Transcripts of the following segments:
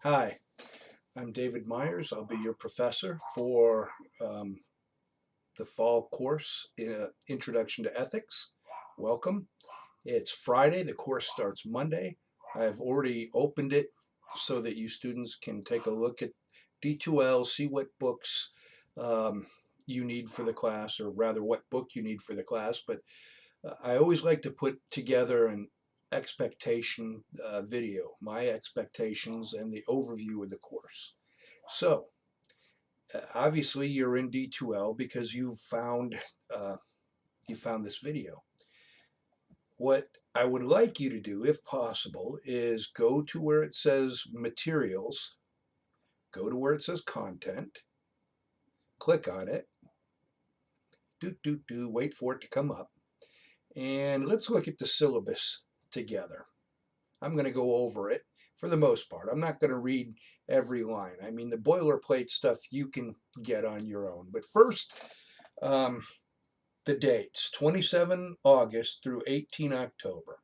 Hi, I'm David Myers. I'll be your professor for the fall course, Introduction to Ethics. Welcome. It's Friday. The course starts Monday. I've already opened it so that you students can take a look at D2L, see what books you need for the class, or rather what book you need for the class. But I always like to put together an expectation video, my expectations and the overview of the course. So obviously you're in D2L because uh, you found this video. What I would like you to do, if possible, is go to where it says materials, go to where it says content, click on it, wait for it to come up, and let's look at the syllabus together. I'm going to go over it for the most part. I'm not going to read every line. I mean, the boilerplate stuff you can get on your own. But first, um, the dates, 27 August through 18 October.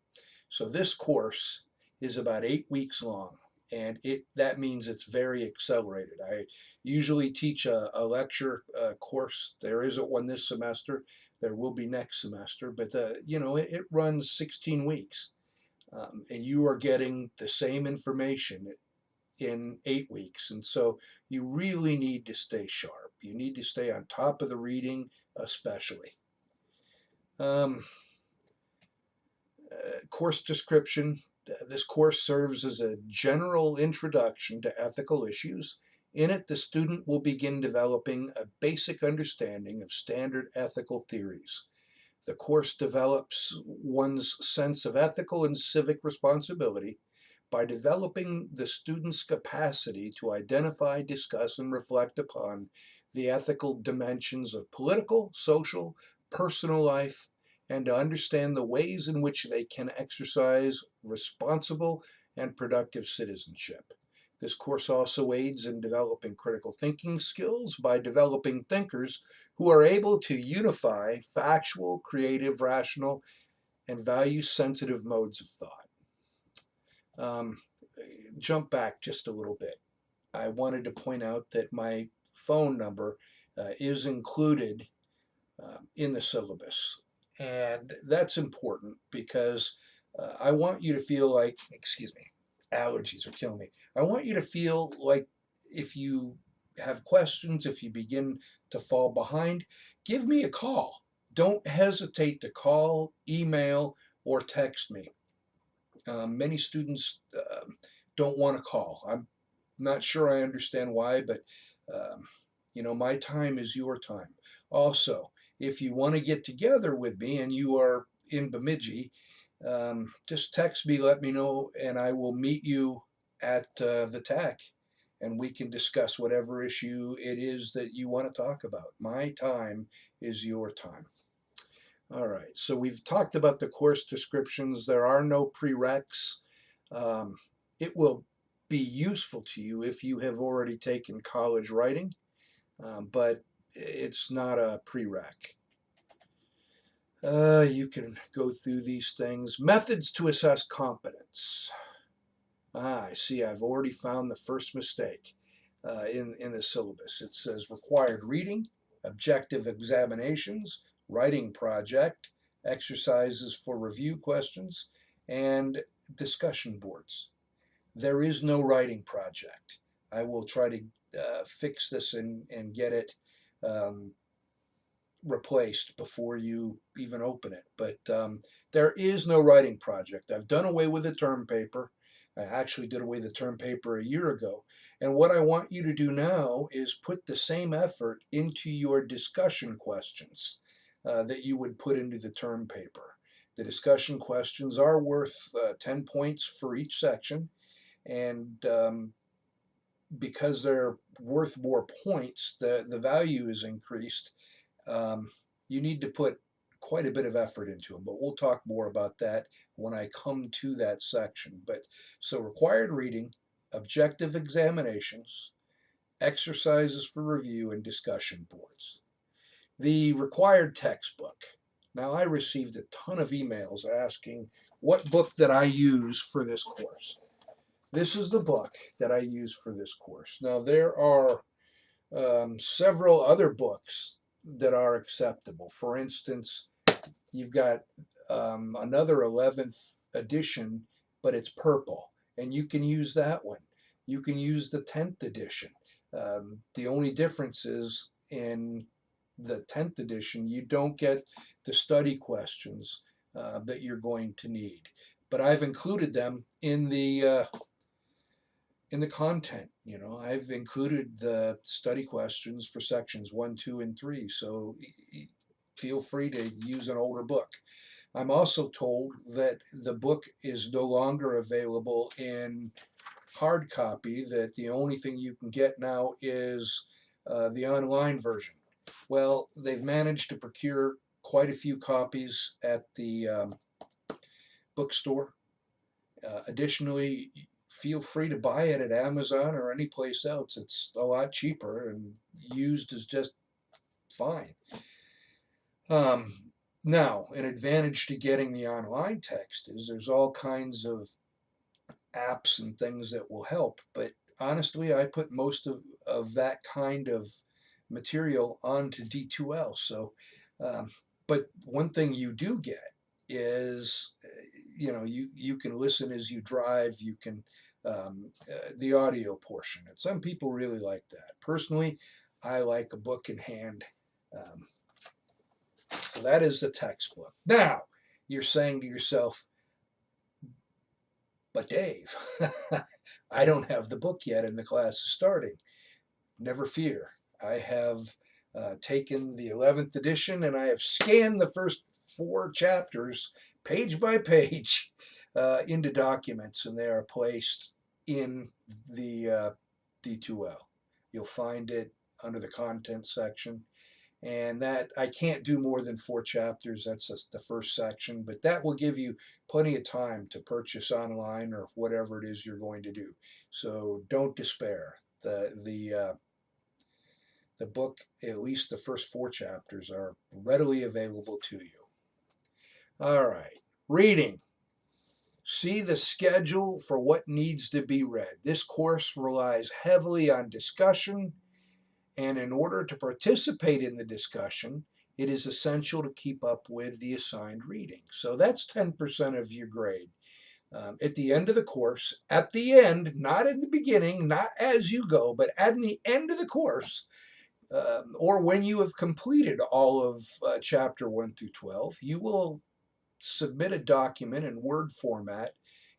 So this course is about 8 weeks long, and that means it's very accelerated. I usually teach a lecture course. There isn't one this semester. There will be next semester, but it runs 16 weeks, and you are getting the same information in 8 weeks. And so you really need to stay sharp. You need to stay on top of the reading, especially. Um, Course description. This course serves as a general introduction to ethical issues. In it, the student will begin developing a basic understanding of standard ethical theories. The course develops one's sense of ethical and civic responsibility by developing the student's capacity to identify, discuss, and reflect upon the ethical dimensions of political, social, personal life, and to understand the ways in which they can exercise responsible and productive citizenship. This course also aids in developing critical thinking skills by developing thinkers who are able to unify factual, creative, rational, and value sensitive modes of thought. Um, Jump back just a little bit. I wanted to point out that my phone number is included in the syllabus. And that's important because I want you to feel like, excuse me, allergies are killing me. I want you to feel like if you have questions, if you begin to fall behind, give me a call. Don't hesitate to call, email, or text me. Many students don't want to call. I'm not sure I understand why, but um, my time is your time. Also, if you want to get together with me and you are in Bemidji, just text me, let me know, and I will meet you at the TAC and we can discuss whatever issue it is that you want to talk about. My time is your time. All right, so we've talked about the course descriptions. There are no prereqs. Um, it will be useful to you if you have already taken college writing, but it's not a prereq. You can go through these things. Methods to assess competence. I see I've already found the first mistake in the syllabus. It says required reading, objective examinations, writing project, exercises for review questions, and discussion boards. There is no writing project. I will try to fix this and get it um, replaced before you even open it. But there is no writing project. I've done away with the term paper. I actually did away with the term paper a year ago. And what I want you to do now is put the same effort into your discussion questions that you would put into the term paper. The discussion questions are worth 10 points for each section. And because they're worth more points, the value is increased. Um, you need to put quite a bit of effort into them, but we'll talk more about that when I come to that section. But so required reading, objective examinations, exercises for review, and discussion boards. The required textbook. Now, I received a ton of emails asking what book that I use for this course. This is the book that I use for this course. Now, there are several other books that are acceptable. For instance, you've got another 11th edition, but it's purple, and you can use that one. You can use the 10th edition. The only difference is in the 10th edition, you don't get the study questions that you're going to need. But I've included them in the content. I've included the study questions for sections 1, 2, and 3. So feel free to use an older book. I'm also told that the book is no longer available in hard copy, that the only thing you can get now is the online version. Well, they've managed to procure quite a few copies at the bookstore. Additionally, feel free to buy it at Amazon or any place else. It's a lot cheaper, and used is just fine. Now, an advantage to getting the online text is there's all kinds of apps and things that will help. But honestly, I put most of that kind of material onto D2L. So, um, but one thing you do get is, you can listen as you drive. You can the audio portion, and some people really like that. Personally, I like a book in hand. Um, so that is the textbook. Now, you're saying to yourself, but Dave, I don't have the book yet and the class is starting. Never fear. I have taken the 11th edition and I have scanned the first 4 chapters, page by page, into documents, and they are placed in the D2L. You'll find it under the content section. And that I can't do more than 4 chapters. That's just the first section, but that will give you plenty of time to purchase online or whatever it is you're going to do. So don't despair. The book, at least the first 4 chapters, are readily available to you. All right, reading. See the schedule for what needs to be read. This course relies heavily on discussion, and in order to participate in the discussion, it is essential to keep up with the assigned reading. So that's 10% of your grade. At the end of the course, at the end, not in the beginning, not as you go, but at the end of the course, or when you have completed all of chapter 1 through 12, you will submit a document in Word format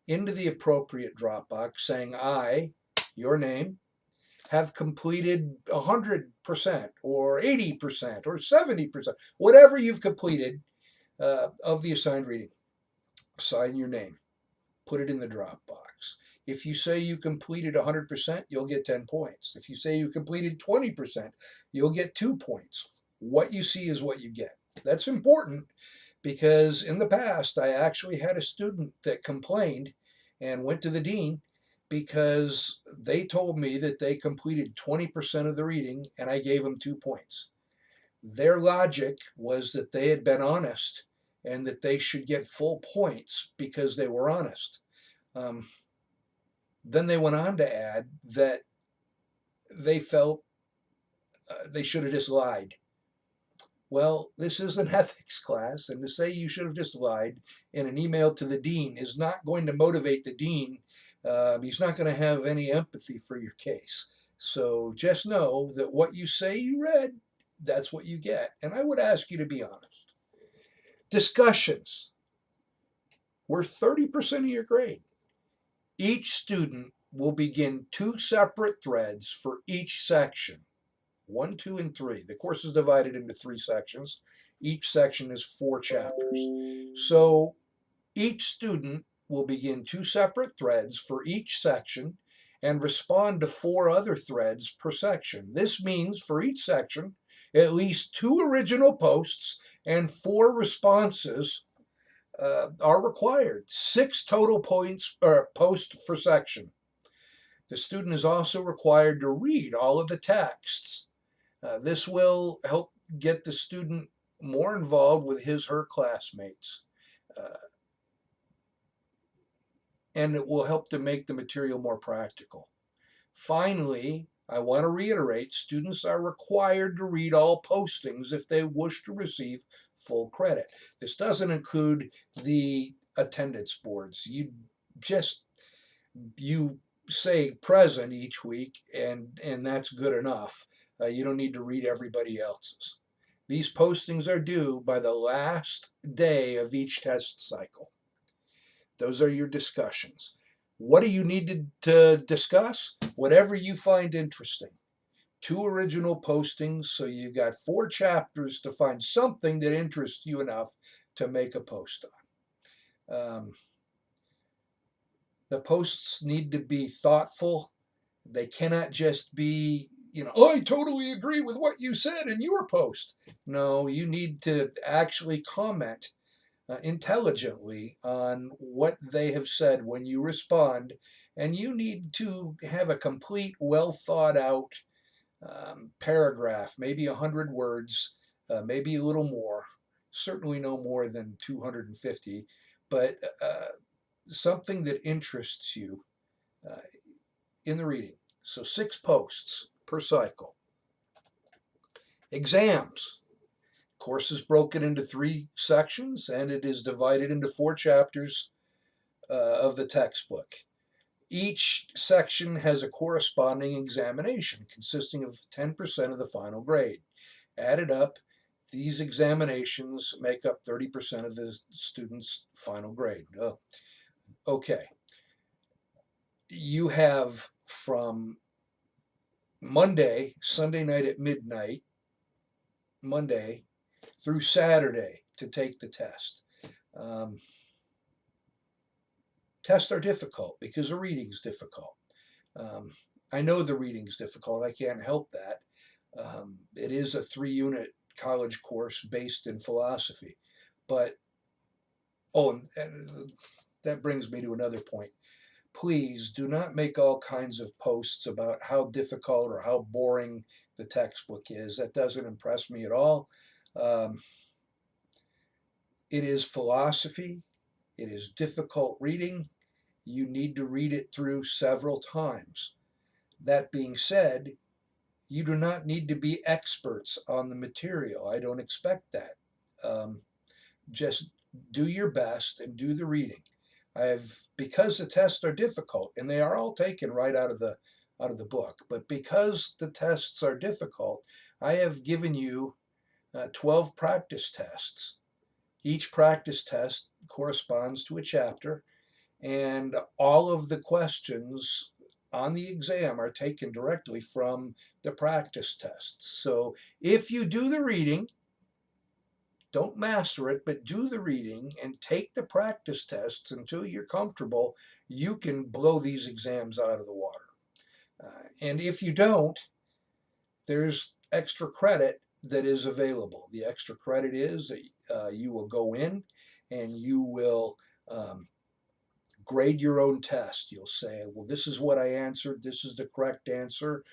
into the appropriate Dropbox saying, I, your name, have completed 100% or 80% or 70%, whatever you've completed of the assigned reading. Sign your name, put it in the Dropbox. If you say you completed 100%, you'll get 10 points. If you say you completed 20%, you'll get 2 points. What you see is what you get. That's important because in the past, I actually had a student that complained and went to the dean because they told me that they completed 20% of the reading and I gave them 2 points. Their logic was that they had been honest and that they should get full points because they were honest. Then they went on to add that they felt they should have just lied. Well, this is an ethics class, and to say you should have just lied in an email to the dean is not going to motivate the dean. He's not going to have any empathy for your case. So just know that what you say you read, that's what you get. And I would ask you to be honest. Discussions were 30% of your grade. Each student will begin 2 separate threads for each section. 1, 2, and 3. The course is divided into 3 sections. Each section is 4 chapters. So each student will begin 2 separate threads for each section and respond to 4 other threads per section. This means for each section, at least 2 original posts and 4 responses are required. 6 total points or posts per section. The student is also required to read all of the texts. This will help get the student more involved with his/her classmates. Uh, and it will help to make the material more practical. Finally, I want to reiterate, students are required to read all postings if they wish to receive full credit. This doesn't include the attendance boards. Just you say present each week, and that's good enough. You don't need to read everybody else's. These postings are due by the last day of each test cycle. Those are your discussions. What do you need to discuss? Whatever you find interesting. 2 original postings, so you've got 4 chapters to find something that interests you enough to make a post on. The posts need to be thoughtful. They cannot just be, I totally agree with what you said in your post. No, you need to actually comment intelligently on what they have said when you respond, and you need to have a complete, well thought out paragraph, maybe 100 words, maybe a little more, certainly no more than 250, but something that interests you uh, in the reading. So 6 posts per cycle. Exams. Course is broken into 3 sections, and it is divided into 4 chapters of the textbook. Each section has a corresponding examination consisting of 10% of the final grade. Added up, these examinations make up 30% of the student's final grade. Oh, okay. You have from Sunday night at midnight, Monday, through Saturday to take the test. Um, Tests are difficult because the reading's difficult. Um, I know the reading's difficult. I can't help that. It is a 3-unit college course based in philosophy. But, and that brings me to another point. Please do not make all kinds of posts about how difficult or how boring the textbook is. That doesn't impress me at all. Um, it is philosophy. It is difficult reading. You need to read it through several times. That being said, you do not need to be experts on the material. I don't expect that. Um, just do your best and do the reading. Because the tests are difficult, and they are all taken right out of the book, but because the tests are difficult, I have given you 12 practice tests. Each practice test corresponds to a chapter, and all of the questions on the exam are taken directly from the practice tests. So if you do the reading, don't master it, but do the reading and take the practice tests until you're comfortable, you can blow these exams out of the water. And if you don't, there's extra credit that is available. The extra credit is that you will go in and you will grade your own test. You'll say, well, this is what I answered. This is the correct answer.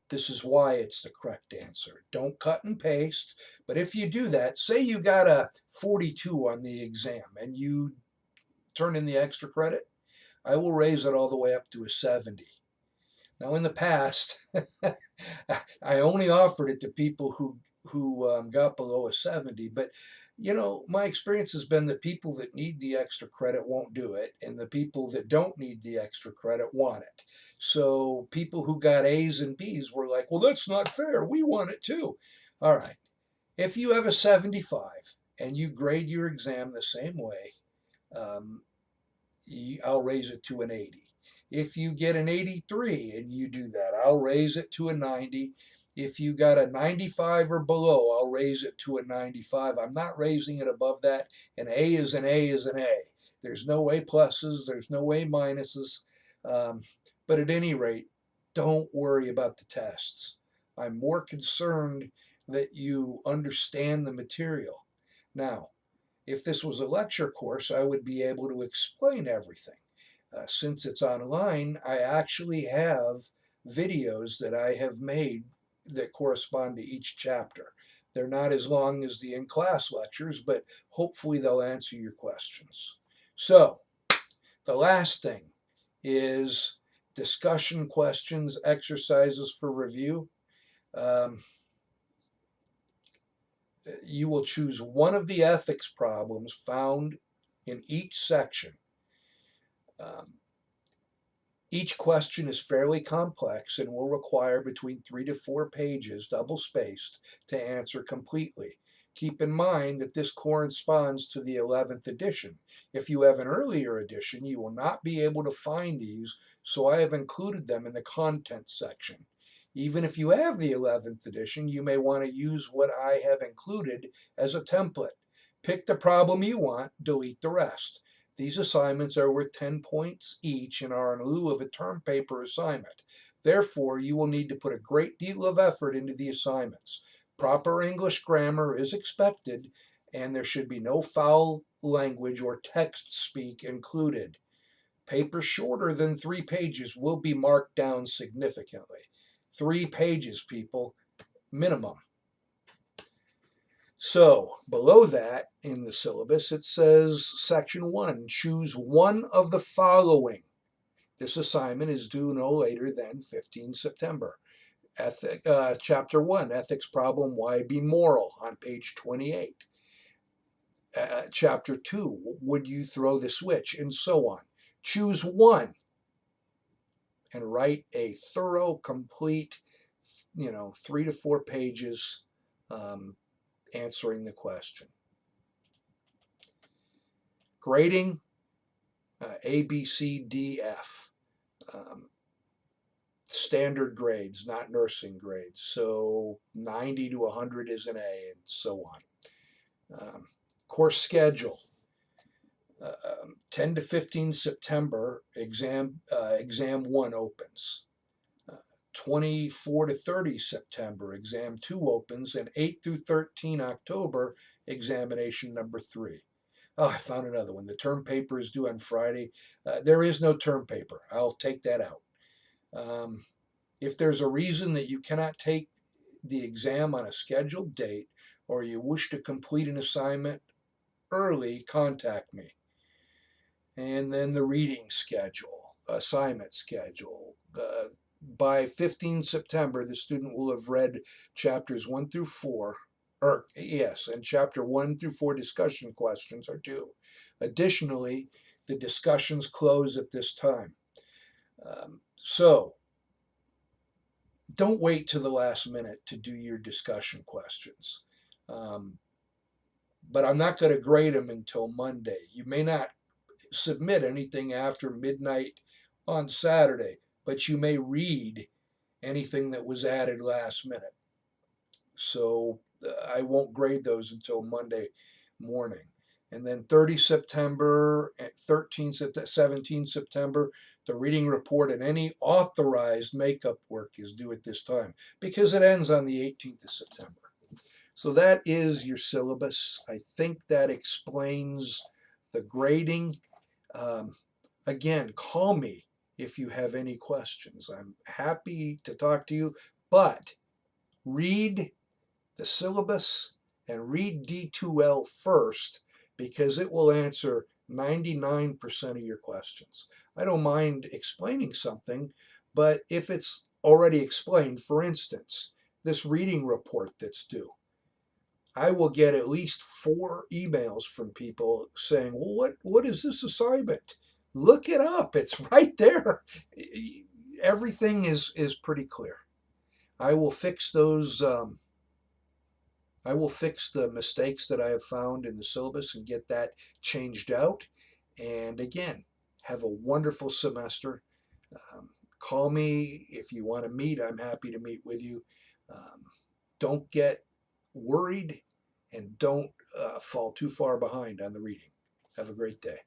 This is why it's the correct answer. Don't cut and paste. But if you do that, say you got a 42 on the exam and you turn in the extra credit, I will raise it all the way up to a 70. Now, in the past, I only offered it to people who got below a 70, but my experience has been that people that need the extra credit won't do it, and the people that don't need the extra credit want it. So people who got A's and B's were like, well, that's not fair. We want it too. All right. If you have a 75 and you grade your exam the same way, um, I'll raise it to an 80. If you get an 83 and you do that, I'll raise it to a 90. If you got a 95 or below, I'll raise it to a 95. I'm not raising it above that. An A is an A is an A. There's no A pluses, there's no A minuses. Um, but at any rate, don't worry about the tests. I'm more concerned that you understand the material. Now, if this was a lecture course, I would be able to explain everything. Since it's online, I actually have videos that I have made that correspond to each chapter. They're not as long as the in-class lectures, but hopefully they'll answer your questions. So The last thing is discussion questions, exercises for review. Um, you will choose one of the ethics problems found in each section. Um, Each question is fairly complex and will require between 3 to 4 pages, double spaced, to answer completely. Keep in mind that this corresponds to the 11th edition. If you have an earlier edition, you will not be able to find these, so I have included them in the content section. Even if you have the 11th edition, you may want to use what I have included as a template. Pick the problem you want, delete the rest. These assignments are worth 10 points each and are in lieu of a term paper assignment. Therefore, you will need to put a great deal of effort into the assignments. Proper English grammar is expected, and there should be no foul language or text speak included. Papers shorter than 3 pages will be marked down significantly. 3 pages, people, minimum. So below that in the syllabus, it says section 1, choose one of the following. This assignment is due no later than 15 September. Chapter 1, ethics problem, why be moral, on page 28. Chapter 2, would you throw the switch, and so on. Choose one and write a thorough, complete, 3 to 4 pages answering the question. Grading, A, B, C, D, F. Standard grades, not nursing grades. So 90 to 100 is an A, and so on. Course schedule. 10 to 15 September, exam 1 opens. 24 to 30 September, exam 2 opens, and 8 through 13 October, examination number 3. Oh, I found another one. The term paper is due on Friday. There is no term paper. I'll take that out. If there's a reason that you cannot take the exam on a scheduled date, or you wish to complete an assignment early, contact me. And then the reading schedule, assignment schedule. By 15 September, the student will have read chapters 1 through 4, and chapter 1 through 4 discussion questions are due. Additionally, the discussions close at this time. So don't wait to the last minute to do your discussion questions. But I'm not going to grade them until Monday. You may not submit anything after midnight on Saturday, but you may read anything that was added last minute. So I won't grade those until Monday morning. And then 30 September, 17 September, the reading report and any authorized makeup work is due at this time because it ends on the 18th of September. So that is your syllabus. I think that explains the grading. Again, call me if you have any questions. I'm happy to talk to you, but read the syllabus and read D2L first because it will answer 99% of your questions. I don't mind explaining something, but if it's already explained, for instance, this reading report that's due, I will get at least 4 emails from people saying, well, what is this assignment? Look it up. It's right there. Everything is pretty clear. I will fix those. I will fix the mistakes that I have found in the syllabus and get that changed out. And again, have a wonderful semester. Call me if you want to meet. I'm happy to meet with you. Don't get worried and don't fall too far behind on the reading. Have a great day.